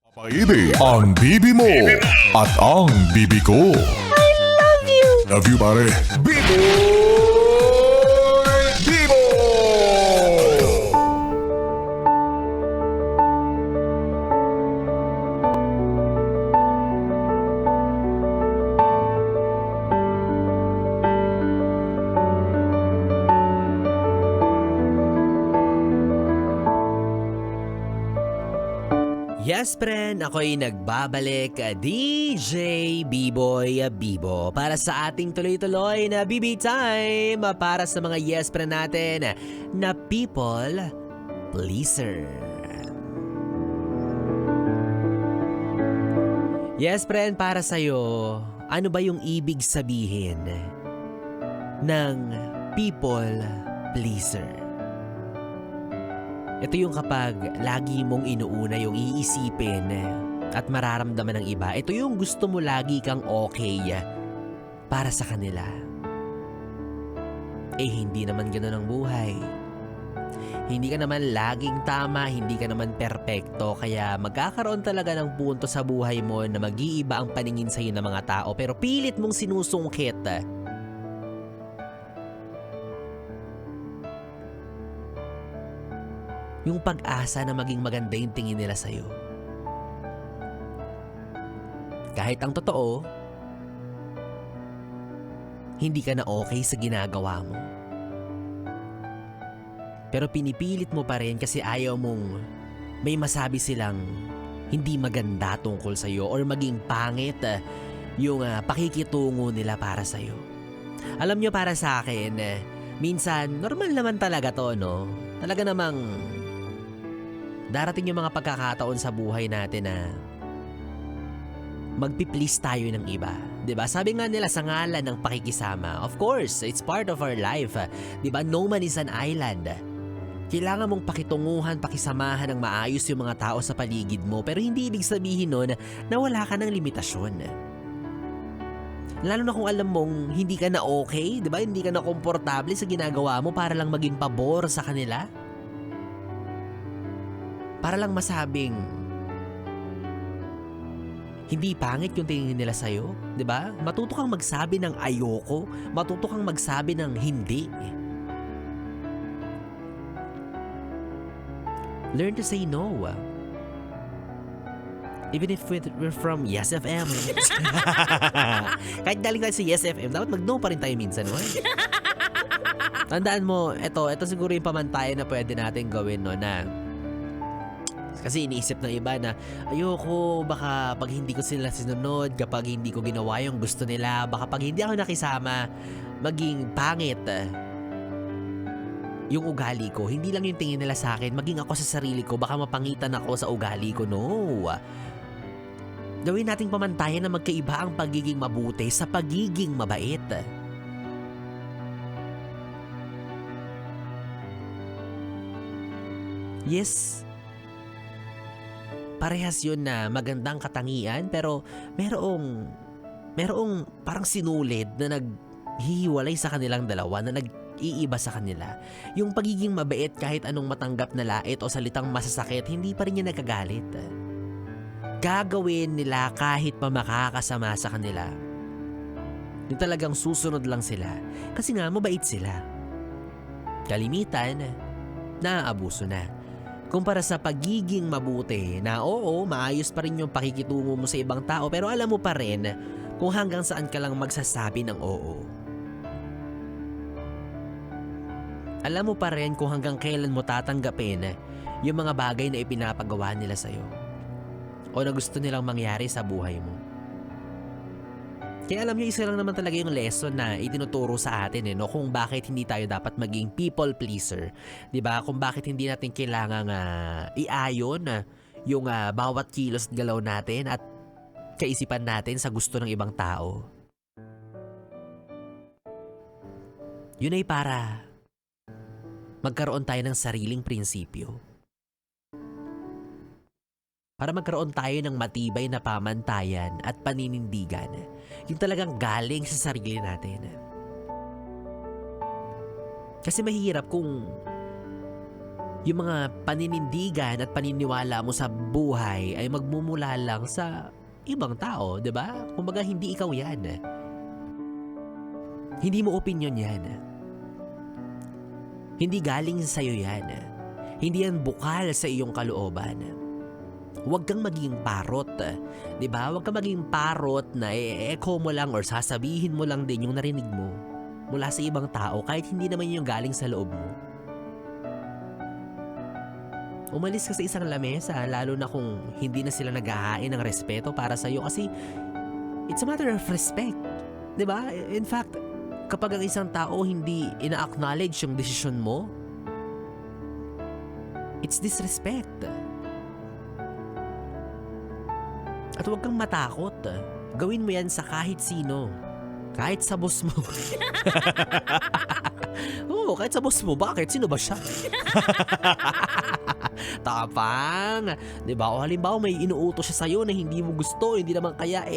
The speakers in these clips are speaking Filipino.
Paibig ang bibi mo at ang bibi ko. I love you! Love you, pare. Bibo! Bibo! Yes, friend, ako'y nagbabalik, DJ B-Boy Bibo, para sa ating tuloy-tuloy na BB Time, para sa mga yes, friend natin na people pleaser. Yes, friend, para sa'yo, ano ba yung ibig sabihin ng people pleaser? Ito yung kapag lagi mong inuuna yung iisipin at mararamdaman ng iba. Ito yung gusto mo lagi kang okay para sa kanila. Eh hindi naman ganoon ang buhay. Hindi ka naman laging tama, hindi ka naman perpekto. Kaya magkakaroon talaga ng punto sa buhay mo na mag-iiba ang paningin sa'yo ng mga tao. Pero pilit mong sinusungkit yung pag-asa na maging maganda yung tingin nila sa'yo. Kahit ang totoo, hindi ka na okay sa ginagawa mo. Pero pinipilit mo pa rin kasi ayaw mong may masabi silang hindi maganda tungkol sa'yo or maging pangit yung pakikitungo nila para sa'yo. Alam nyo, para sa akin, minsan normal naman talaga to, no? Talaga namang darating yung mga pagkakataon sa buhay natin na magpi-please tayo ng iba. 'Di ba? Sabi nga nila sa ngalan ng pakikisama. Of course, it's part of our life. 'Di ba? No man is an island. Kailangan mong pakitunguhan, pakisamahan ng maayos yung mga tao sa paligid mo. Pero hindi ibig sabihin nun na wala ka ng limitasyon. Lalo na kung alam mong hindi ka na okay, 'di ba? Hindi ka na komportable sa ginagawa mo para lang maging pabor sa kanila. Para lang masabing hindi pangit yung tingin nila sa'yo, di ba? Matuto kang magsabi ng ayoko, matuto kang magsabi ng hindi. Learn to say no. Even if we're from Yes FM. Kahit galing tayo sa Yes FM, dapat mag-no pa rin tayo minsan, no? Tandaan mo, ito siguro yung pamantayan na pwede natin gawin, no, na kasi iniisip ng iba na ayoko, baka pag hindi ko sila sinunod, kapag hindi ko ginawa yung gusto nila, baka pag hindi ako nakisama, maging pangit yung ugali ko. Hindi lang yung tingin nila sa akin, maging ako sa sarili ko, baka mapangitan ako sa ugali ko. No. Gawin nating pamantayan na magkaiba ang pagiging mabuti sa pagiging mabait. Yes, parehas yun na magandang katangian, pero merong parang sinulid na naghihiwalay sa kanilang dalawa, na nag-iiba sa kanila. Yung pagiging mabait, kahit anong matanggap na lait o salitang masasakit, hindi pa rin niya nagagalit. Gagawin nila kahit pa makakasama sa kanila. Yung talagang susunod lang sila kasi nga mabait sila. Kalimitan, naaabuso na. Kumpara sa pagiging mabuti na oo, maayos pa rin yung pakikitungo mo sa ibang tao, pero alam mo pa rin kung hanggang saan ka lang magsasabi ng oo. Alam mo pa rin kung hanggang kailan mo tatanggapin yung mga bagay na ipinapagawa nila sa'yo o na gusto nilang mangyari sa buhay mo. Kaya alam niyo, isa lang naman talaga yung lesson na itinuturo sa atin, no? Kung bakit hindi tayo dapat maging people pleaser. 'Di ba? Kung bakit hindi natin kailangang iayon yung bawat kilos at galaw natin at kaisipan natin sa gusto ng ibang tao. Yun ay para magkaroon tayo ng sariling prinsipyo. Para magkaroon tayo ng matibay na pamantayan at paninindigan. Yung talagang galing sa sarili natin. Kasi mahirap kung yung mga paninindigan at paniniwala mo sa buhay ay magmumula lang sa ibang tao, 'di ba? Kumbaga hindi ikaw 'yan. Hindi mo opinion 'yan. Hindi galing sa iyo 'yan. Hindi yan bukal sa iyong kalooban. Huwag kang maging parot, 'di ba? Huwag kang maging parot na e-echo mo lang or sasabihin mo lang din yung narinig mo mula sa ibang tao kahit hindi naman yung galing sa loob mo. Umalis ka sa isang lamesa, lalo na kung hindi na sila naghahain ng respeto para sa iyo kasi it's a matter of respect. 'Di ba? In fact, kapag ang isang tao hindi ina-acknowledge yung desisyon mo, it's disrespect. At huwag kang matakot. Gawin mo yan sa kahit sino. Kahit sa boss mo. Oo, kahit sa boss mo. Bakit? Sino ba siya? Tapang. Diba? O halimbawa may inuutos siya sa'yo na hindi mo gusto. Hindi naman kaya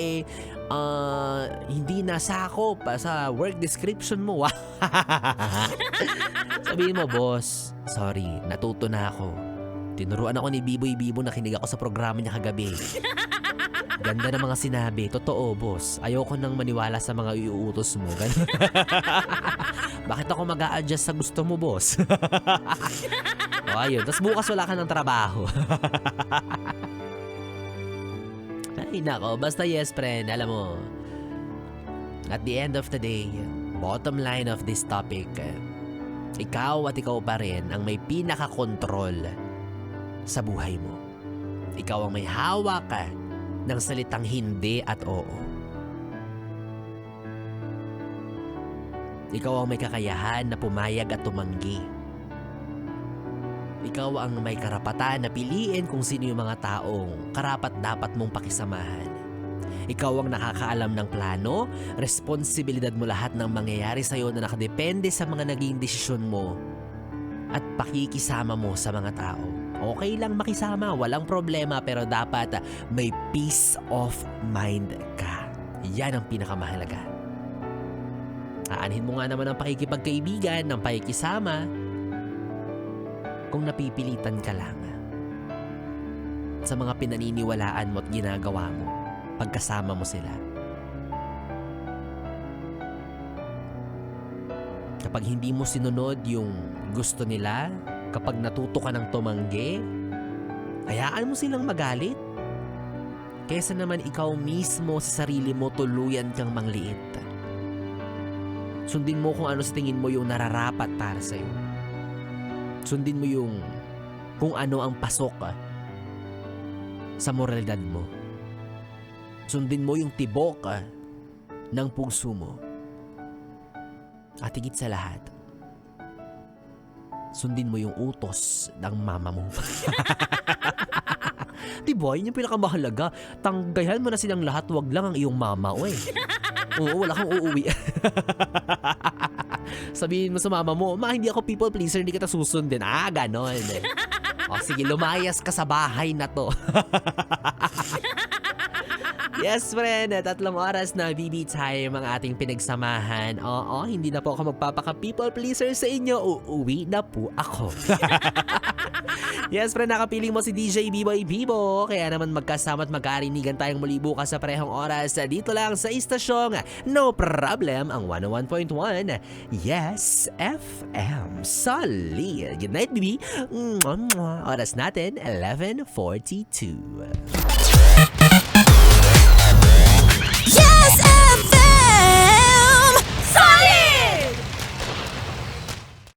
hindi nasakop sa work description mo. Sabihin mo, boss, sorry, natuto na ako. Tinuruan ako ni Biboy Bibo, nakinig ako sa programa niya kagabi. Ganda ng mga sinabi. Totoo, boss. Ayoko nang maniwala sa mga iuutos mo. Bakit ako mag-a-adjust sa gusto mo, boss? O, ayun. Tapos bukas wala ka ng trabaho. Ay, nako. Basta yes, friend. Alam mo, at the end of the day, bottom line of this topic, ikaw at ikaw pa rin ang may pinaka-control sa buhay mo. Ikaw ang may hawak ng salitang hindi at oo. Ikaw ang may kakayahan na pumayag at tumanggi. Ikaw ang may karapatan na piliin kung sino yung mga taong karapat dapat mong pakisamahan. Ikaw ang nakakaalam ng plano, responsibilidad mo lahat ng mangyayari sa'yo na nakadepende sa mga naging desisyon mo at pakikisama mo sa mga tao. Okay lang makisama, walang problema, pero dapat may peace of mind ka. Yan ang pinakamahalaga. Aanhin mo nga naman ang pakikipagkaibigan, ng pakikisama, kung napipilitan ka lang sa mga pinaniniwalaan mo at ginagawa mo pagkasama mo sila. Kapag hindi mo sinunod yung gusto nila, kapag natuto ka ng tumanggi, hayaan mo silang magalit. Kesa naman ikaw mismo sa sarili mo tuluyan kang mangliit. Sundin mo kung ano sa tingin mo yung nararapat para sa'yo. Sundin mo yung kung ano ang pasok sa moralidad mo. Sundin mo yung tibok ng puso mo. At higit sa lahat, sundin mo yung utos ng mama mo. Diba? Yun yung pinakamahalaga. Tanggayan mo na silang lahat, wag lang ang iyong mama. Oo, wala kang uuwi. Sabihin mo sa mama mo, ma, hindi ako people pleaser, hindi kita susundin. Ganon. O sige, lumayas ka sa bahay na to. Yes, friend, 3 oras na BB time ang ating pinagsamahan. Oo, hindi na po ako magpapaka-people pleaser sa inyo. Uuwi na po ako. Yes, friend, nakapiling mo si DJ Biboy Bibo. Kaya naman magkasama at magkarinigan tayong muli bukas sa parehong oras. Dito lang sa istasyong No Problem, ang 101.1 Yes FM. Solid. Good night, baby. Oras natin, 11:42.